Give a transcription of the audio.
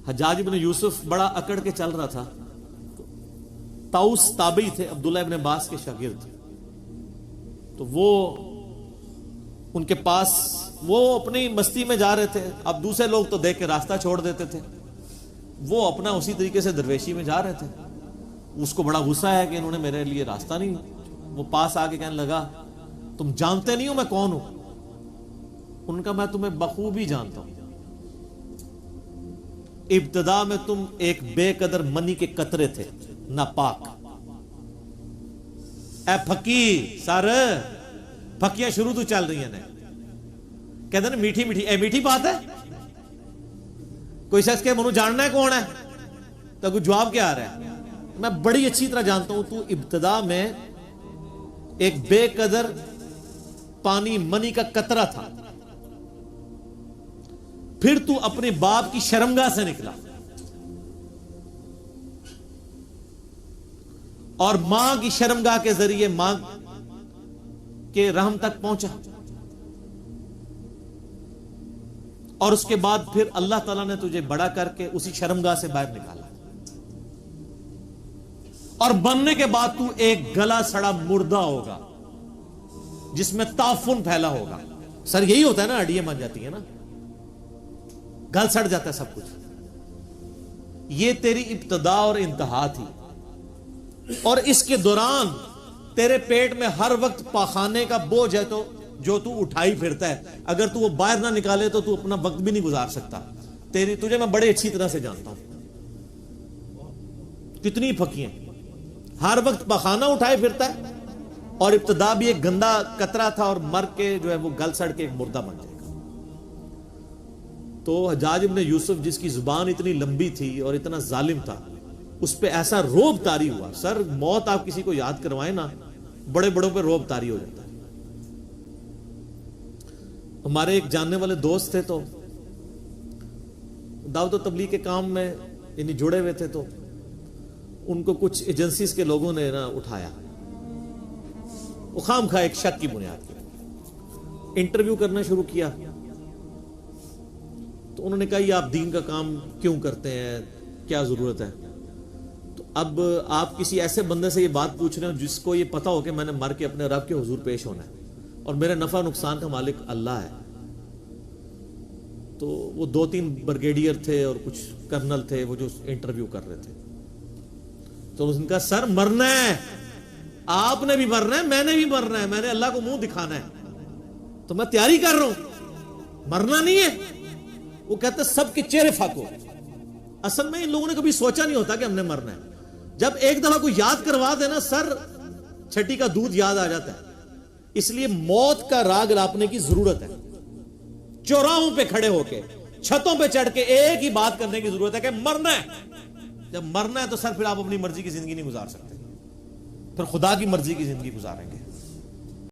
حجاج ابن یوسف بڑا اکڑ کے چل رہا تھا. طاؤس تابعی تھے, عبداللہ ابن عباس کے شاگرد. تو وہ ان کے پاس, وہ اپنی مستی میں جا رہے تھے. اب دوسرے لوگ تو دیکھ کے راستہ چھوڑ دیتے تھے, وہ اپنا اسی طریقے سے درویشی میں جا رہے تھے. اس کو بڑا غصہ ہے کہ انہوں نے میرے لیے راستہ نہیں. وہ پاس آ کے کہنے لگا تم جانتے نہیں ہو میں کون ہوں؟ ان کا میں تمہیں بخوبی جانتا ہوں. ابتدا میں تم ایک بے قدر منی کے قطرے تھے, ناپاک. اے پھکی سر, پھکیاں شروع تو چل رہی ہیں. کہتے ہیں میٹھی میٹھی, اے میٹھی بات ہے. کوئی شخص کہ منو جاننا ہے کون ہے, تو کوئی جواب کیا آ رہا ہے؟ میں بڑی اچھی طرح جانتا ہوں تو ابتدا میں ایک بے قدر پانی منی کا قطرہ تھا, پھر تو اپنے باپ کی شرمگاہ سے نکلا اور ماں کی شرمگاہ کے ذریعے ماں کے رحم تک پہنچا, اور اس کے بعد پھر اللہ تعالیٰ نے تجھے بڑا کر کے اسی شرمگاہ سے باہر نکالا, اور بننے کے بعد تو ایک گلا سڑا مردہ ہوگا جس میں تعفن پھیلا ہوگا. سر یہی ہوتا ہے نا, ہڈیاں بن جاتی ہیں نا, گل سڑ جاتا ہے سب کچھ. یہ تیری ابتدا اور انتہا تھی, اور اس کے دوران تیرے پیٹ میں ہر وقت پاخانے کا بوجھ ہے تو جو تو اٹھائی پھرتا ہے. اگر تو وہ باہر نہ نکالے تو اپنا وقت بھی نہیں گزار سکتا. تجھے میں بڑے اچھی طرح سے جانتا ہوں. کتنی پھکیاں, ہر وقت پاخانہ اٹھائے پھرتا ہے, اور ابتدا بھی ایک گندا قطرہ تھا, اور مر کے جو ہے وہ گل سڑ کے ایک مردہ بن جائے گا. تو حجاج ابن یوسف جس کی زبان اتنی لمبی تھی اور اتنا ظالم تھا, اس پہ ایسا روب طاری ہوا. سر موت آپ کسی کو یاد کروائیں نا, بڑے بڑوں پہ روب طاری ہو جاتا ہے. ہمارے ایک جاننے والے دوست تھے, تو دعوت و تبلیغ کے کام میں یعنی جڑے ہوئے تھے, تو ان کو کچھ ایجنسیز کے لوگوں نے نا اٹھایا, وہ خام خواہ ایک شک کی بنیاد پر انٹرویو کرنا شروع کیا. تو انہوں نے کہا یہ آپ دین کا کام کیوں کرتے ہیں, کیا ضرورت ہے؟ تو اب آپ کسی ایسے بندے سے یہ بات پوچھ رہے ہو جس کو یہ پتا ہو کہ میں نے مر کے اپنے رب کے حضور پیش ہونا ہے, اور میرے نفع نقصان کا مالک اللہ ہے. تو وہ 2-3 بریگیڈیئر تھے اور کچھ کرنل تھے, وہ جو انٹرویو کر رہے تھے. تو اس نے کہا سر مرنا ہے, آپ نے بھی مرنا ہے, میں نے بھی مرنا ہے, میں نے اللہ کو منہ دکھانا ہے, تو میں تیاری کر رہا ہوں, مرنا نہیں ہے. وہ کہتے سب کے چہرے پھاکو. اصل میں ان لوگوں نے کبھی سوچا نہیں ہوتا کہ ہم نے مرنا ہے. جب ایک دفعہ کوئی یاد کروا دینا, سر چھٹی کا دودھ یاد آ جاتا ہے. اس لیے موت کا راگ راپنے کی ضرورت ہے. چوراہوں پہ کھڑے ہو کے, چھتوں پہ چڑھ کے ایک ہی بات کرنے کی ضرورت ہے کہ مرنا ہے. جب مرنا ہے تو سر پھر آپ اپنی مرضی کی زندگی نہیں گزار سکتے, پھر خدا کی مرضی کی زندگی گزاریں گے.